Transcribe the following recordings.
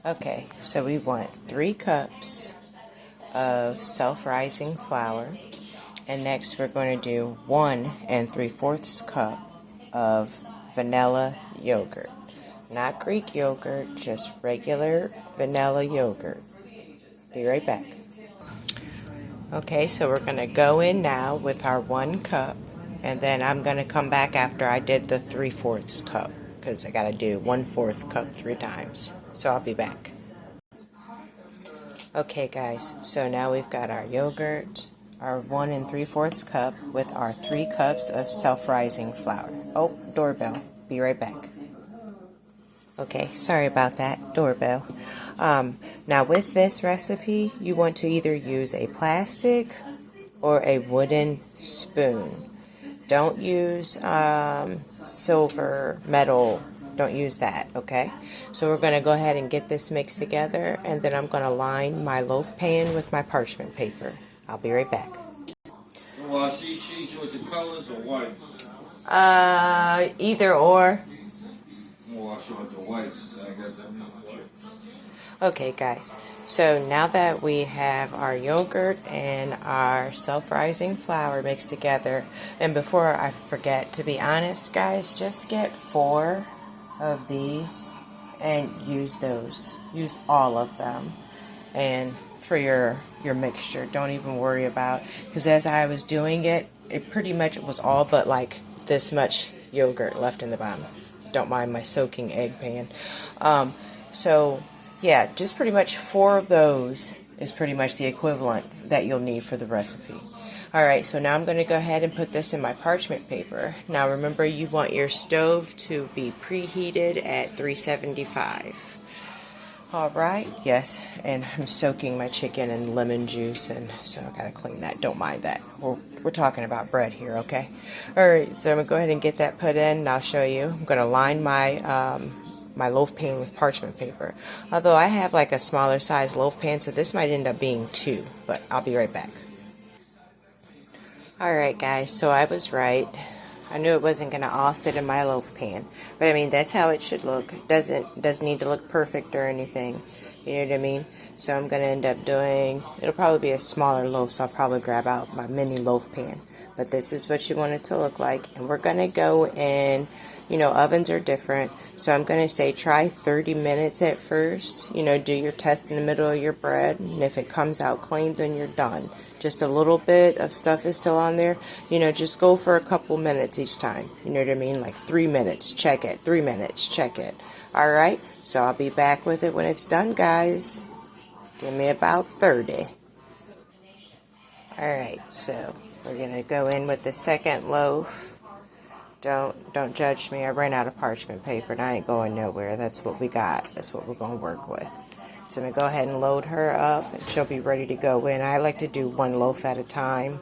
Okay, so we want 3 cups of self-rising flour, and next we're going to do 1 3/4 cup of vanilla yogurt. Not Greek yogurt, just regular vanilla yogurt. Be right back. Okay, so we're going to go in now with our 1 cup, and then I'm going to come back after I did the 3/4 cup, because I got to do 1/4 cup 3 times. So I'll be back. Okay guys, so now we've got our yogurt, our 1 3/4 cup with our 3 cups of self-rising flour. Oh, doorbell. Be right back. Okay, sorry about that, doorbell. Now with this recipe, you want to either use a plastic or a wooden spoon. Don't use silver, metal. Don't use that, okay? So we're going to go ahead and get this mixed together, and then I'm going to line my loaf pan with my parchment paper. I'll be right back. Wash these sheets with the colors or whites? Either or. Wash it with the whites. I guess that means whites. Okay, guys. So now that we have our yogurt and our self-rising flour mixed together, and before I forget, to be honest, guys, just get 4 of these and use those. Use all of them. And for your mixture, don't even worry about, because as I was doing it, it pretty much was all but like this much yogurt left in the bottom. Don't mind my soaking egg pan. So yeah, just pretty much 4 of those is pretty much the equivalent that you'll need for the recipe. Alright, so now I'm going to go ahead and put this in my parchment paper. Now remember, you want your stove to be preheated at 375. Alright, yes, and I'm soaking my chicken in lemon juice, and so I gotta clean that. Don't mind that. We're talking about bread here, okay? Alright, so I'm gonna go ahead and get that put in, and I'll show you. I'm gonna line my my loaf pan with parchment paper. Although I have like a smaller size loaf pan, so this might end up being 2, but I'll be right back. Alright guys, so I was right. I knew it wasn't going to all fit in my loaf pan. But I mean, that's how it should look. It doesn't need to look perfect or anything. You know what I mean? So I'm going to end up doing, it'll probably be a smaller loaf, so I'll probably grab out my mini loaf pan. But this is what you want it to look like. And we're going to go in, you know, ovens are different. So I'm going to say try 30 minutes at first. You know, do your test in the middle of your bread. And if it comes out clean, then you're done. Just a little bit of stuff is still on there. You know, just go for a couple minutes each time. You know what I mean? Like 3 minutes, check it. 3 minutes, check it. Alright, so I'll be back with it when it's done, guys. Give me about 30. Alright, so we're going to go in with the second loaf. Don't judge me. I ran out of parchment paper and I ain't going nowhere. That's what we got. That's what we're going to work with. So I'm going to go ahead and load her up and she'll be ready to go in. I like to do 1 loaf at a time.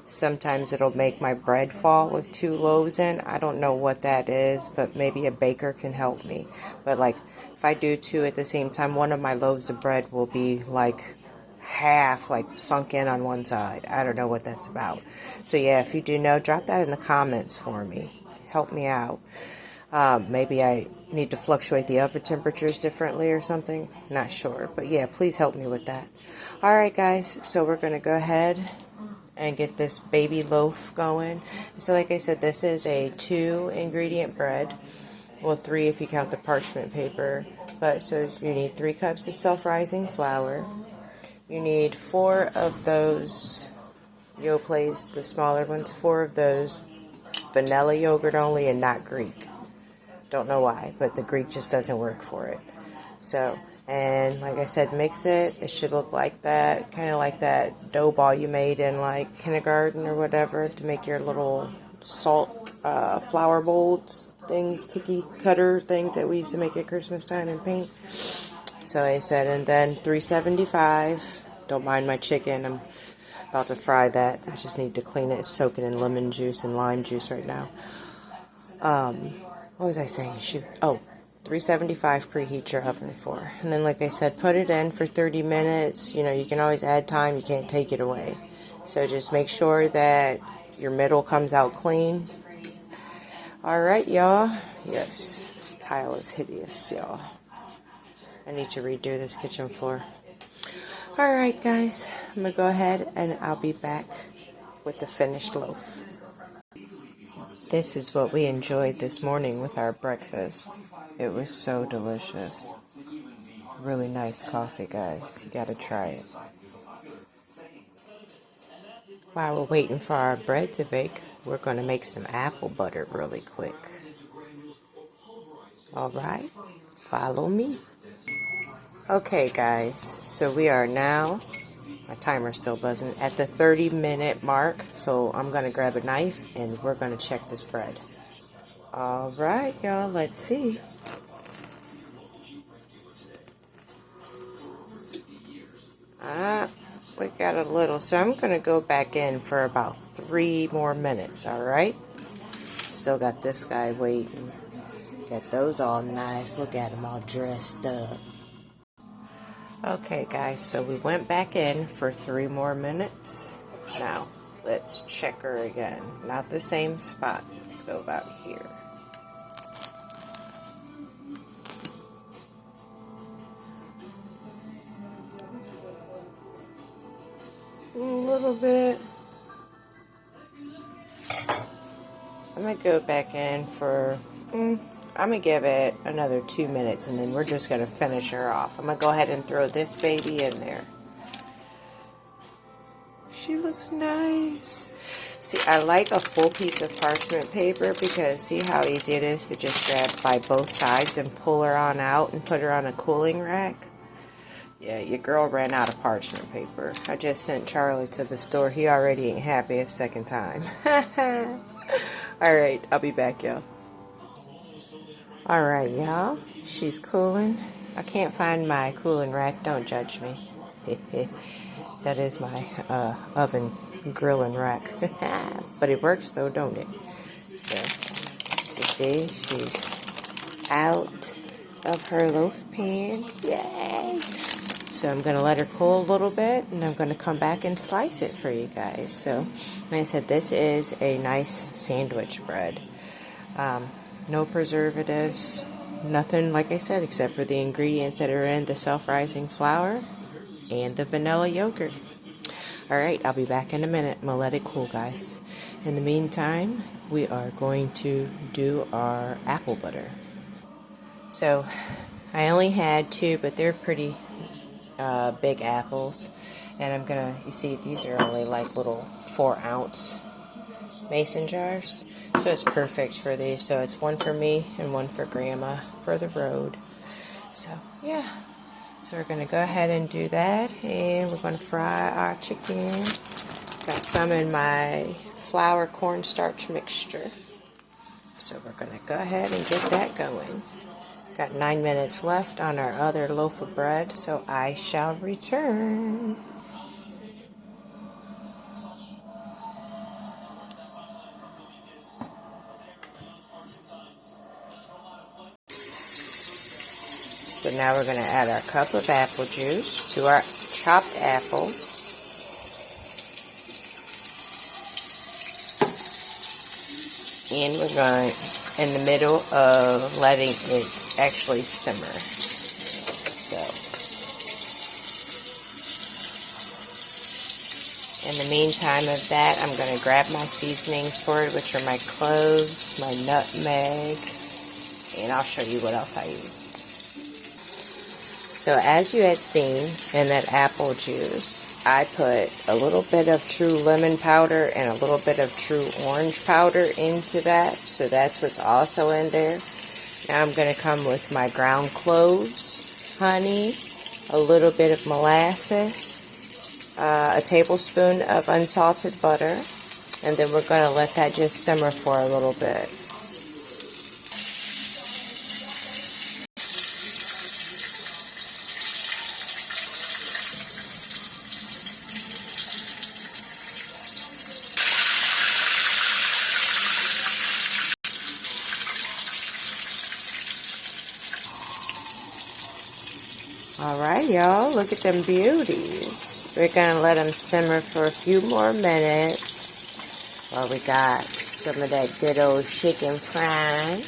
Sometimes it'll make my bread fall with 2 loaves in. I don't know what that is, but maybe a baker can help me. But like if I do 2 at the same time, one of my loaves of bread will be like half, like sunk in on one side. I don't know what that's about. So yeah, if you do know, drop that in the comments for me. Help me out. Maybe I need to fluctuate the oven temperatures differently or something. Not sure. But yeah, please help me with that. Alright guys, so we're going to go ahead and get this baby loaf going. So like I said, this is a 2 ingredient bread. Well, 3 if you count the parchment paper. But so you need 3 cups of self-rising flour. You need 4 of those Yoplait, the smaller ones, 4 of those. Vanilla yogurt only and not Greek. Don't know why, but the Greek just doesn't work for it. So, and like I said, mix it. It should look like that, kind of like that dough ball you made in like kindergarten or whatever to make your little salt flour molds things, cookie cutter things that we used to make at Christmas time and paint. So I said, and then 375. Don't mind my chicken. I'm about to fry that. I just need to clean it, soak it in lemon juice and lime juice right now. What was I saying? Shoot. Oh, 375 preheat your oven for. And then like I said, put it in for 30 minutes. You know, you can always add time. You can't take it away. So just make sure that your middle comes out clean. Alright, y'all. Yes, tile is hideous, y'all. I need to redo this kitchen floor. Alright guys, I'm going to go ahead and I'll be back with the finished loaf. This is what we enjoyed this morning with our breakfast. It was so delicious. Really nice coffee, guys. You gotta try it. While we're waiting for our bread to bake, we're going to make some apple butter really quick. Alright, follow me. Okay guys, so we are now, my timer's still buzzing, at the 30-minute mark. So I'm going to grab a knife and we're going to check this bread. Alright y'all, let's see. We got a little, so I'm going to go back in for about 3 more minutes, alright? Still got this guy waiting. Got those all nice. Look at them all dressed up. Okay guys, so we went back in for 3 more minutes. Now, let's check her again. Not the same spot. Let's go about here. A little bit. I'm going to go back in for, I'm going to give it another 2 minutes and then we're just going to finish her off. I'm going to go ahead and throw this baby in there. She looks nice. See, I like a full piece of parchment paper because see how easy it is to just grab by both sides and pull her on out and put her on a cooling rack. Yeah, your girl ran out of parchment paper. I just sent Charlie to the store. He already ain't happy a second time. Alright, I'll be back, y'all. Alright, y'all. She's cooling. I can't find my cooling rack. Don't judge me. That is my oven grilling rack. But it works though, don't it? So see, she's out of her loaf pan. Yay! So I'm going to let her cool a little bit, and I'm going to come back and slice it for you guys. So, like I said, this is a nice sandwich bread. No preservatives, nothing, like I said, except for the ingredients that are in the self-rising flour and the vanilla yogurt. Alright, I'll be back in a minute. I'm going to let it cool, guys. In the meantime, we are going to do our apple butter. So, I only had 2, but they're pretty big apples, and I'm gonna, you see these are only like little 4-ounce mason jars, so it's perfect for these. So it's one for me and one for Grandma for the road. So yeah, so we're gonna go ahead and do that, and we're gonna fry our chicken. Got some in my flour cornstarch mixture, so we're gonna go ahead and get that going. Got 9 minutes left on our other loaf of bread, so I shall return. So now we're going to add our cup of apple juice to our chopped apples. And we're going in the middle of letting it actually simmer. So, in the meantime of that, I'm going to grab my seasonings for it, which are my cloves, my nutmeg, and I'll show you what else I used. So as you had seen in that apple juice, I put a little bit of true lemon powder and a little bit of true orange powder into that. So that's what's also in there. Now I'm going to come with my ground cloves, honey, a little bit of molasses, a tablespoon of unsalted butter, and then we're going to let that just simmer for a little bit. Alright, y'all, look at them beauties. We're going to let them simmer for a few more minutes while we got some of that good old chicken frying.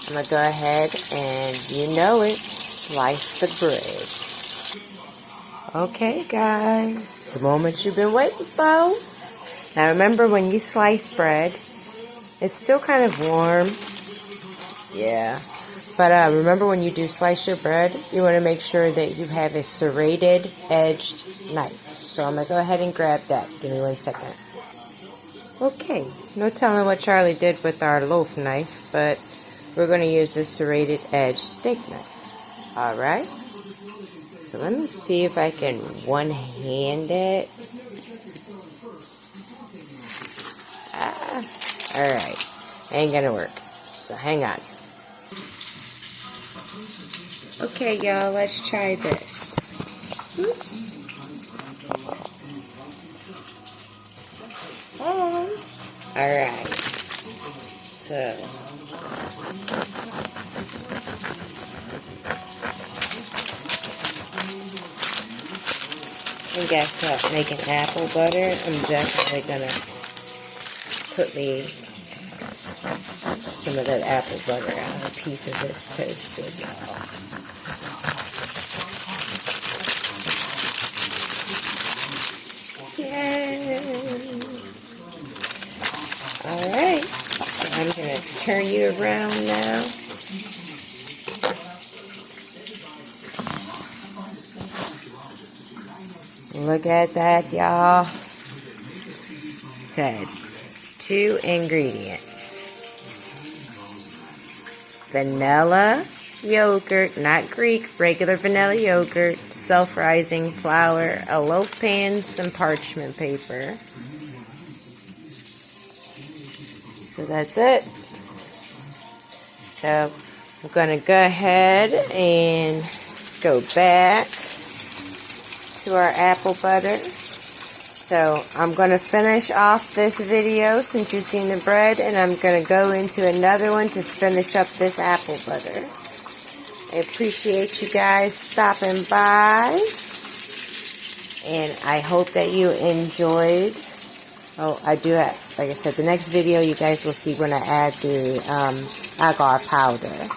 I'm going to go ahead and, you know it, slice the bread. Okay, guys, the moment you've been waiting for. Now, remember, when you slice bread, it's still kind of warm. Yeah. But remember, when you do slice your bread, you want to make sure that you have a serrated edged knife. So I'm going to go ahead and grab that. Give me 1 second. Okay, no telling what Charlie did with our loaf knife, but we're going to use this serrated edge steak knife. Alright, so let me see if I can one-hand it. Alright, ain't gonna work, so hang on. Okay, y'all, let's try this. Oops. Oh. Alright, so and guess what? Making apple butter, I'm definitely gonna put me some of that apple butter on a piece of this toasted, y'all. Yay! Alright, so I'm gonna turn you around now. Look at that, y'all. Said 2 ingredients. Vanilla yogurt, not Greek, regular vanilla yogurt, self-rising flour, a loaf pan, some parchment paper. So that's it. So I'm going to go ahead and go back to our apple butter. So I'm going to finish off this video since you've seen the bread, and I'm going to go into another one to finish up this apple butter. I appreciate you guys stopping by, and I hope that you enjoyed. Oh, I do have, like I said, the next video you guys will see when I add the agar powder.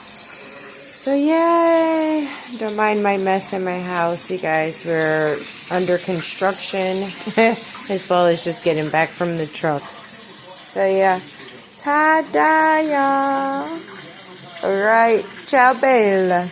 So yay! Don't mind my mess in my house, you guys. We're under construction as well as just getting back from the truck. So yeah, ta-da, y'all. Alright, ciao bella.